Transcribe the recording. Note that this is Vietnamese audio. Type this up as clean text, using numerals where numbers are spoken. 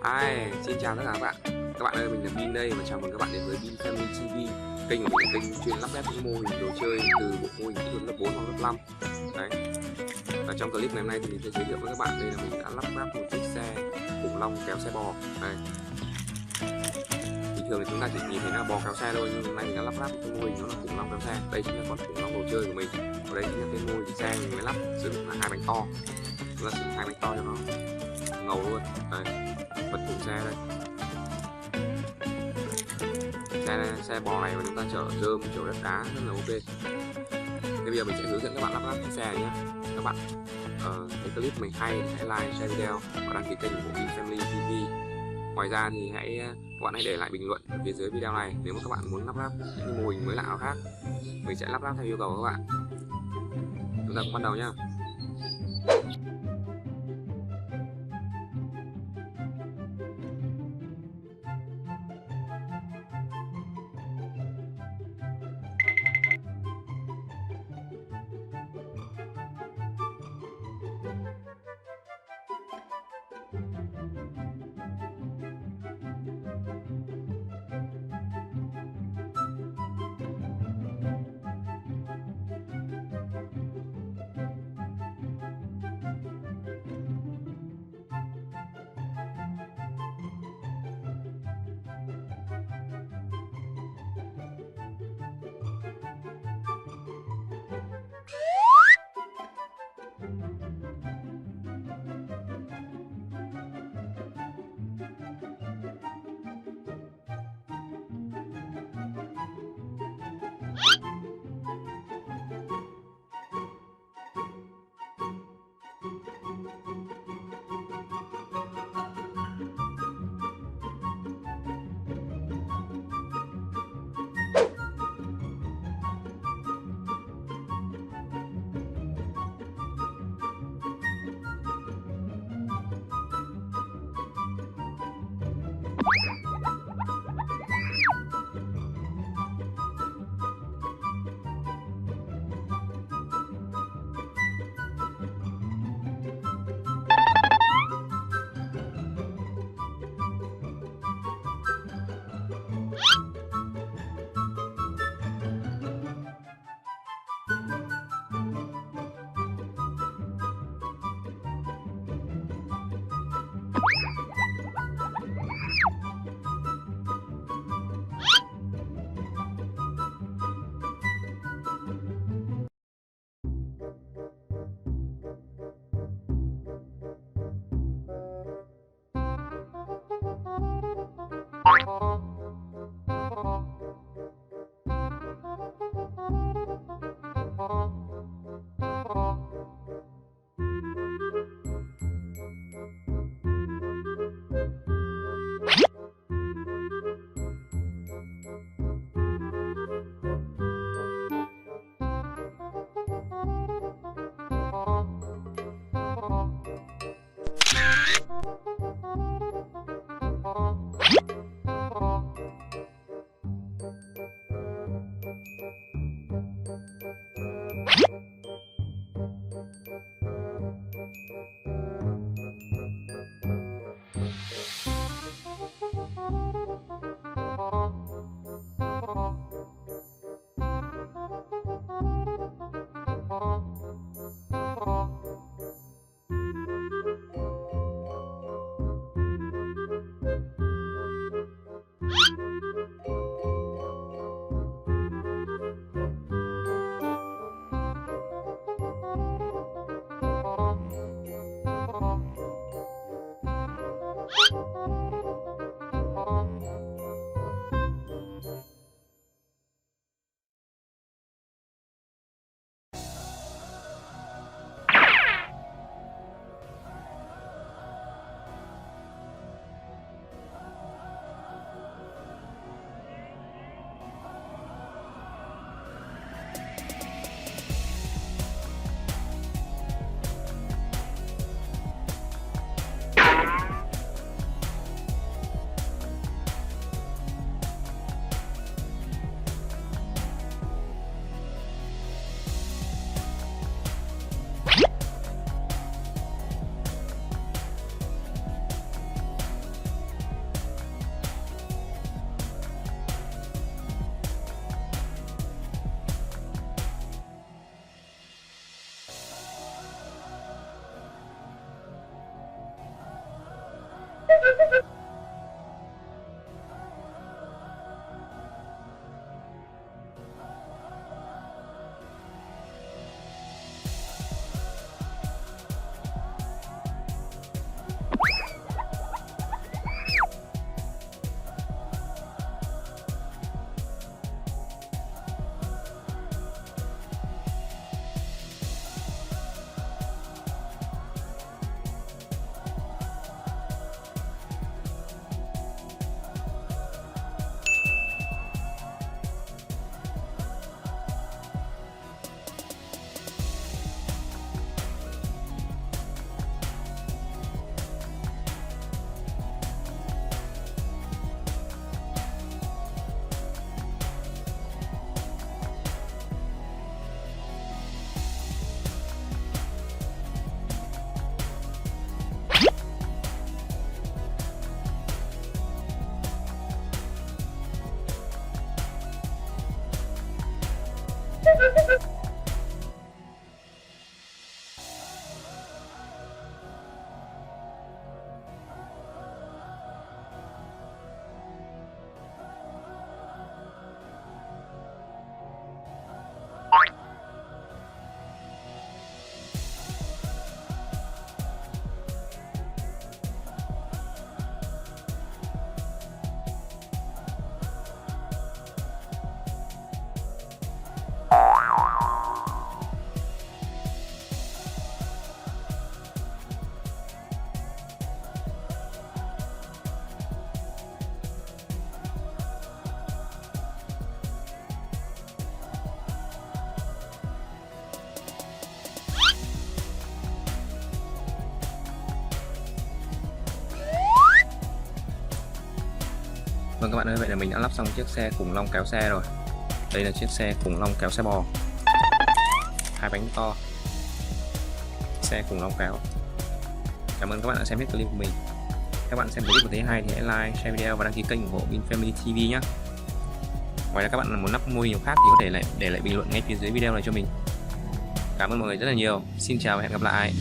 Xin chào tất cả các bạn. Các bạn ơi, mình là Bin đây và chào mừng các bạn đến với Mchapelle Channel. Kênh của mình là kênh chuyên lắp ghép những mô hình đồ chơi từ bộ mô hình kỹ thuật lớp 4 hoặc lớp 5. Đấy. Và trong clip ngày hôm nay thì mình sẽ giới thiệu với các bạn đây là mình đã lắp ráp một chiếc xe khủng long kéo xe bò. Đây. Bình thường thì chúng ta chỉ nhìn thấy là bò kéo xe thôi, nhưng hôm nay mình đã lắp ráp một mô hình nó là khủng long kéo xe. Đây chính là con khủng long đồ chơi của mình. Và đây chính là cái mô hình xe mình mới lắp, sử dụng là hai bánh to. Chúng ta sử dụng hai bánh to cho nó ngầu luôn. Đây. Vật cùng xe đây. Xe bò này mà chúng ta chở rơm, chở đất đá rất là ok. Thế bây giờ mình sẽ hướng dẫn các bạn lắp ráp cái xe này nhé. Các bạn thấy clip mình hay thì hãy like, share video và đăng ký kênh của Mchapelle TV. Ngoài ra thì các bạn hãy để lại bình luận ở phía dưới video này nếu mà các bạn muốn lắp ráp những mô hình mới lạ nào khác. Mình sẽ lắp ráp theo yêu cầu của các bạn. Chúng ta cùng bắt đầu nhé. Vâng các bạn ơi, vậy là mình đã lắp xong chiếc xe khủng long kéo xe rồi. Đây là chiếc xe khủng long kéo xe bò, 2 bánh to, xe khủng long kéo. Cảm ơn các bạn đã xem hết clip của mình. Các bạn xem clip mà thấy hay thì hãy like, share video và đăng ký kênh ủng hộ Mchapelle TV nhé. Ngoài ra các bạn muốn lắp mô hình khác thì có thể để lại bình luận ngay phía dưới video này cho mình. Cảm ơn mọi người rất là nhiều. Xin chào và hẹn gặp lại.